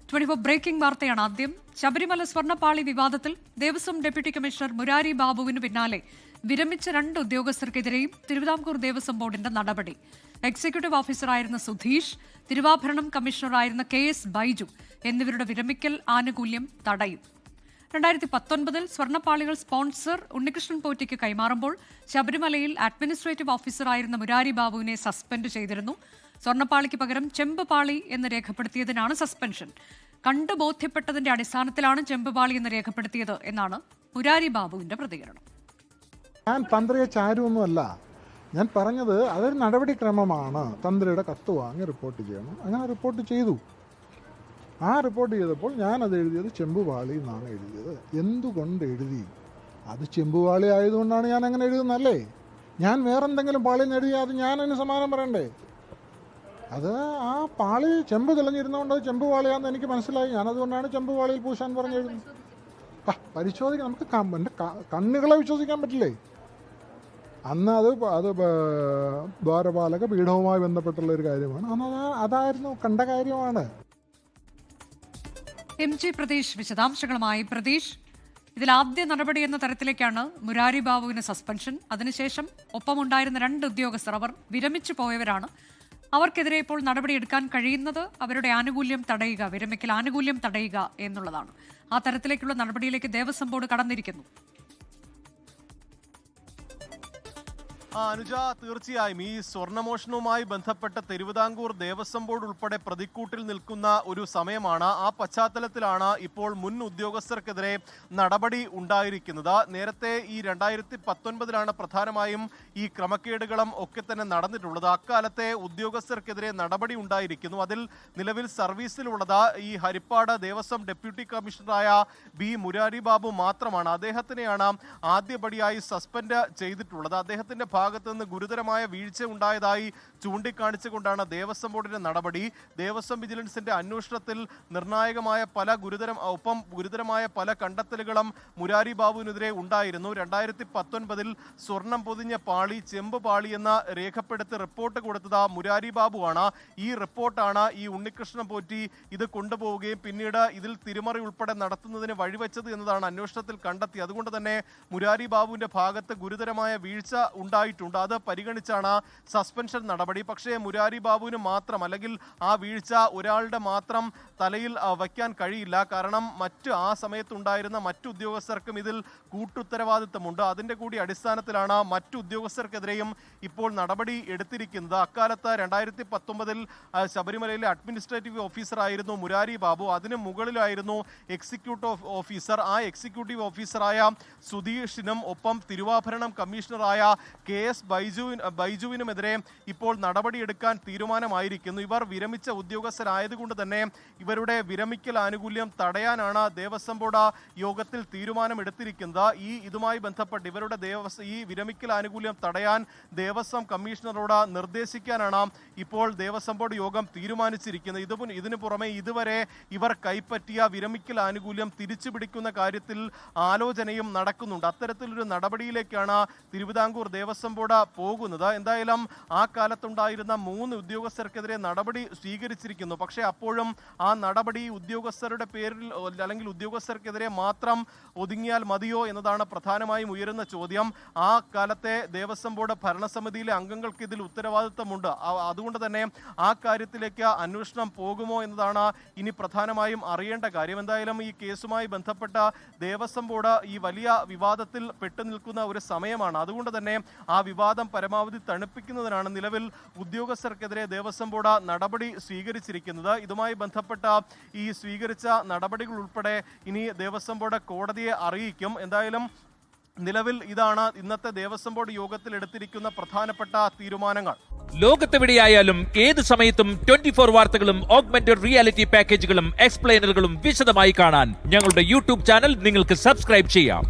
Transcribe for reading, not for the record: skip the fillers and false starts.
24 breaking വാർത്തയാണ് ആദ്യം. ശബരിമല സ്വർണ്ണപ്പാളി വിവാദത്തിൽ ദേവസ്വം ഡെപ്യൂട്ടി കമ്മീഷണർ മുരാരി ബാബുവിന് പിന്നാലെ വിരമിച്ച 2 ഉദ്യോഗസ്ഥർക്കെതിരെയും തിരുവിതാംകൂർ ദേവസ്വം ബോർഡിന്റെ നടപടി. എക്സിക്യൂട്ടീവ് ഓഫീസറായിരുന്ന സുധീഷ്, തിരുവാഭരണം കമ്മീഷണറായിരുന്ന KS ബൈജു എന്നിവരുടെ വിരമിക്കൽ ആനുകൂല്യം തടയും. 2019 സ്വർണ്ണപ്പാളികൾ സ്പോൺസർ ഉണ്ണികൃഷ്ണൻ പോറ്റിക്ക് കൈമാറുമ്പോൾ ശബരിമലയിൽ അഡ്മിനിസ്ട്രേറ്റീവ് ഓഫീസറായിരുന്ന മുരാരി ബാബുവിനെ സസ്പെൻഡ് ചെയ്തിരുന്നു. സ്വർണ്ണപ്പാളിക്ക് പകരം ചെമ്പ് പാളി എന്ന് രേഖപ്പെടുത്തിയതിനാണ് സസ്പെൻഷൻ. കണ്ടു ബോധ്യപ്പെട്ടതിന്റെ അടിസ്ഥാനത്തിലാണ് ചെമ്പ് പാളി എന്ന് രേഖപ്പെടുത്തിയത് എന്നാണ് മുരാരി ബാബുവിന്റെ പ്രതികരണം. ഞാൻ തന്ത്രിയെ ചാരുവൊന്നുമല്ല, ഞാൻ പറഞ്ഞത് അതൊരു നടപടിക്രമമാണ്. തന്ത്രിയുടെ കത്ത് വാങ്ങി റിപ്പോർട്ട് ചെയ്യണം, അങ്ങനെ റിപ്പോർട്ട് ചെയ്തു. ആ റിപ്പോർട്ട് ചെയ്തപ്പോൾ ഞാനത് എഴുതിയത് ചെമ്പുപാളി എന്നാണ് എഴുതിയത്. എന്തുകൊണ്ട് എഴുതി? അത് ചെമ്പുപാളി ആയതുകൊണ്ടാണ് ഞാൻ അങ്ങനെ എഴുതുന്നല്ലേ. ഞാൻ വേറെന്തെങ്കിലും പാളിന്ന് എഴുതിയാൽ അത് ഞാനതിന് സമാനം പറയണ്ടേ? അത് ആ പാളി ചെമ്പ് തെളിഞ്ഞിരുന്നതുകൊണ്ട് അത് ചെമ്പുപാളിയാണെന്ന് എനിക്ക് മനസ്സിലായി. ഞാനതുകൊണ്ടാണ് ചെമ്പുപാളിയിൽ പൂശാൻ പറഞ്ഞു എഴുതുന്നത്. പരിശോധിക്കാം, നമുക്ക് എൻ്റെ കണ്ണുകളെ വിശ്വസിക്കാൻ പറ്റില്ലേ? അന്ന് അത് ദ്വാരപാലക പീഠവുമായി ബന്ധപ്പെട്ടുള്ള ഒരു കാര്യമാണ്. അന്ന് അതായിരുന്നു, കണ്ട കാര്യമാണ്. MG പ്രതീഷ് വിശദാംശങ്ങളുമായി. പ്രതീഷ്, ഇതിൽ ആദ്യ നടപടി എന്ന തരത്തിലേക്കാണ് മുരാരി ബാബുവിന് സസ്പെൻഷൻ. അതിനുശേഷം ഒപ്പമുണ്ടായിരുന്ന 2 ഉദ്യോഗസ്ഥർ, അവർ വിരമിച്ചു പോയവരാണ്. അവർക്കെതിരെ ഇപ്പോൾ നടപടിയെടുക്കാൻ കഴിയുന്നത് അവരുടെ ആനുകൂല്യം തടയുക, വിരമിക്കൽ ആനുകൂല്യം തടയുക എന്നുള്ളതാണ്. ആ തരത്തിലേക്കുള്ള നടപടിയിലേക്ക് ദേവസ്വം ബോർഡ് കടന്നിരിക്കുന്നു. അനുജ, തീർച്ചയായും ഈ സ്വർണ്ണമോഷണവുമായി ബന്ധപ്പെട്ട തിരുവിതാംകൂർ ദേവസ്വം ബോർഡ് ഉൾപ്പെടെ പ്രതിക്കൂട്ടിൽ നിൽക്കുന്ന ഒരു സമയമാണ്. ആ പശ്ചാത്തലത്തിലാണ് ഇപ്പോൾ മുൻ ഉദ്യോഗസ്ഥർക്കെതിരെ നടപടി ഉണ്ടായിരിക്കുന്നത്. നേരത്തെ ഈ 2019 പ്രധാനമായും ഈ ക്രമക്കേടുകളും ഒക്കെ തന്നെ നടന്നിട്ടുള്ളത്. അക്കാലത്തെ ഉദ്യോഗസ്ഥർക്കെതിരെ നടപടി ഉണ്ടായിരിക്കുന്നു. അതിൽ നിലവിൽ സർവീസിലുള്ളത് ഈ ഹരിപ്പാട് ദേവസ്വം ഡെപ്യൂട്ടി കമ്മീഷണറായ B മുരാരി ബാബു മാത്രമാണ്. അദ്ദേഹത്തിനെയാണ് ആദ്യപടിയായി സസ്പെൻഡ് ചെയ്തിട്ടുള്ളത്. അദ്ദേഹത്തിന്റെ ഭാഗത്ത് നിന്ന് ഗുരുതരമായ വീഴ്ച ഉണ്ടായതായി ചൂണ്ടിക്കാണിച്ചുകൊണ്ടാണ് ദേവസ്വം ബോർഡിന്റെ നടപടി. ദേവസ്വം വിജിലൻസിന്റെ അന്വേഷണത്തിൽ നിർണായകമായ ഗുരുതരമായ പല കണ്ടെത്തലുകളും മുരാരി ബാബുവിനെതിരെ ഉണ്ടായിരുന്നു. 2019 സ്വർണം പൊതിഞ്ഞ പാളി, ചെമ്പ് പാളി എന്ന രേഖപ്പെടുത്തി റിപ്പോർട്ട് കൊടുത്തത് മുരാരി ബാബുവാണ്. ഈ റിപ്പോർട്ടാണ് ഈ ഉണ്ണികൃഷ്ണൻ പോറ്റി ഇത് കൊണ്ടുപോവുകയും പിന്നീട് ഇതിൽ തിരിമറി ഉൾപ്പെടെ നടത്തുന്നതിന് വഴിവെച്ചത് എന്നതാണ് അന്വേഷണത്തിൽ കണ്ടെത്തി. അതുകൊണ്ട് തന്നെ മുരാരി ബാബുവിന്റെ ഭാഗത്ത് ഗുരുതരമായ വീഴ്ച ഉണ്ടായിട്ടുണ്ട്. അത് പരിഗണിച്ചാണ് സസ്പെൻഷൻ നടപടി. പക്ഷേ മുരാരി ബാബുവിന് മാത്രം, അല്ലെങ്കിൽ ആ വീഴ്ച ഒരാളുടെ മാത്രം തലയിൽ വയ്ക്കാൻ കഴിയില്ല. കാരണം ആ സമയത്തുണ്ടായിരുന്ന മറ്റു ഉദ്യോഗസ്ഥർക്കും ഇതിൽ കൂട്ടുത്തരവാദിത്തമുണ്ട്. അതിൻ്റെ കൂടി അടിസ്ഥാനത്തിലാണ് മറ്റു ഉദ്യോഗസ്ഥർക്കെതിരെയും ഇപ്പോൾ നടപടി എടുത്തിരിക്കുന്നത്. അക്കാലത്ത് 2019 ശബരിമലയിലെ അഡ്മിനിസ്ട്രേറ്റീവ് ഓഫീസറായിരുന്നു മുരാരി ബാബു. അതിന് മുകളിലായിരുന്നു എക്സിക്യൂട്ടീവ് ഓഫീസർ. ആ എക്സിക്യൂട്ടീവ് ഓഫീസറായ സുധീഷിനും ഒപ്പം തിരുവാഭരണം കമ്മീഷണറായ KS ബൈജുവിനുമെതിരെ ഇപ്പോൾ നടപടിയെടുക്കാൻ തീരുമാനമായിരിക്കുന്നു. ഇവർ വിരമിച്ച ഉദ്യോഗസ്ഥരായതുകൊണ്ട് തന്നെ ഇവരുടെ വിരമിക്കൽ ആനുകൂല്യം തടയാനാണ് ദേവസ്വം ബോർഡ് യോഗത്തിൽ തീരുമാനമെടുത്തിരിക്കുന്നത്. ഇതുമായി ബന്ധപ്പെട്ട് ഇവരുടെ ഈ വിരമിക്കൽ ആനുകൂല്യം തടയാൻ ദേവസ്വം കമ്മീഷണറോട് നിർദ്ദേശിക്കാനാണ് ഇപ്പോൾ ദേവസ്വം ബോർഡ് യോഗം തീരുമാനിച്ചിരിക്കുന്നത്. ഇതിനു പുറമെ ഇതുവരെ ഇവർ കൈപ്പറ്റിയ വിരമിക്കൽ ആനുകൂല്യം തിരിച്ചുപിടിക്കുന്ന കാര്യത്തിൽ ആലോചനയും നടക്കുന്നുണ്ട്. അത്തരത്തിലൊരു നടപടിയിലേക്കാണ് തിരുവിതാംകൂർ ദേവസ്വം ബോർഡ് പോകുന്നത്. എന്തായാലും ആ കാലത്തുണ്ടായിരുന്ന 3 ഉദ്യോഗസ്ഥർക്കെതിരെ നടപടി സ്വീകരിച്ചിരിക്കുന്നു. പക്ഷേ അപ്പോഴും ആ നടപടി ഉദ്യോഗസ്ഥരുടെ പേരിൽ അല്ലെങ്കിൽ ഉദ്യോഗസ്ഥർക്കെതിരെ മാത്രം ഒതുങ്ങിയാൽ മതിയോ എന്നതാണ് പ്രധാനമായും ഉയരുന്ന ചോദ്യം. ആ കാലത്തെ ദേവസ്വം ബോർഡ് ഭരണസമിതിയിലെ അംഗങ്ങൾക്ക് ഇതിൽ ഉത്തരവാദിത്തമുണ്ട്. അതുകൊണ്ട് തന്നെ ആ കാര്യത്തിലേക്ക് അന്വേഷണം പോകുമോ എന്നതാണ് ഇനി പ്രധാനമായും അറിയേണ്ട കാര്യം. എന്തായാലും ഈ കേസുമായി ബന്ധപ്പെട്ട ദേവസ്വം ബോർഡ് ഈ വലിയ വിവാദത്തിൽ പെട്ടു നിൽക്കുന്ന ഒരു സമയമാണ്. അതുകൊണ്ട് തന്നെ ആ വിവാദം പരമാവധി തണുപ്പിക്കുന്നതിനാണ് നിലവിൽ ഉദ്യോഗസ്ഥർക്കെതിരെ ദേവസ്വം ബോർഡ് നടപടി സ്വീകരിച്ചിരിക്കുന്നത്. ഇതുമായി ബന്ധപ്പെട്ട ഈ സ്വീകരിച്ച നടപടികൾ ഉൾപ്പെടെ ഇനി ദേവസ്വം ബോർഡ് കോടതിയെ അറിയിക്കും. എന്തായാലും നിലവിൽ ഇതാണ് ഇന്നത്തെ ദേവസ്വം ബോർഡ് യോഗത്തിൽ എടുത്തിരിക്കുന്ന പ്രധാനപ്പെട്ട തീരുമാനങ്ങൾ. ലോകത്തെവിടെയായാലും ഏത് സമയത്തും 24 വാർത്തകളും ഓഗ്മെന്റഡ് റിയാലിറ്റി പാക്കേജുകളും എക്സ്പ്ലെയിനറുകളും വിശദമായി കാണാൻ ഞങ്ങളുടെ YouTube ചാനൽ നിങ്ങൾക്ക് സബ്സ്ക്രൈബ് ചെയ്യാം.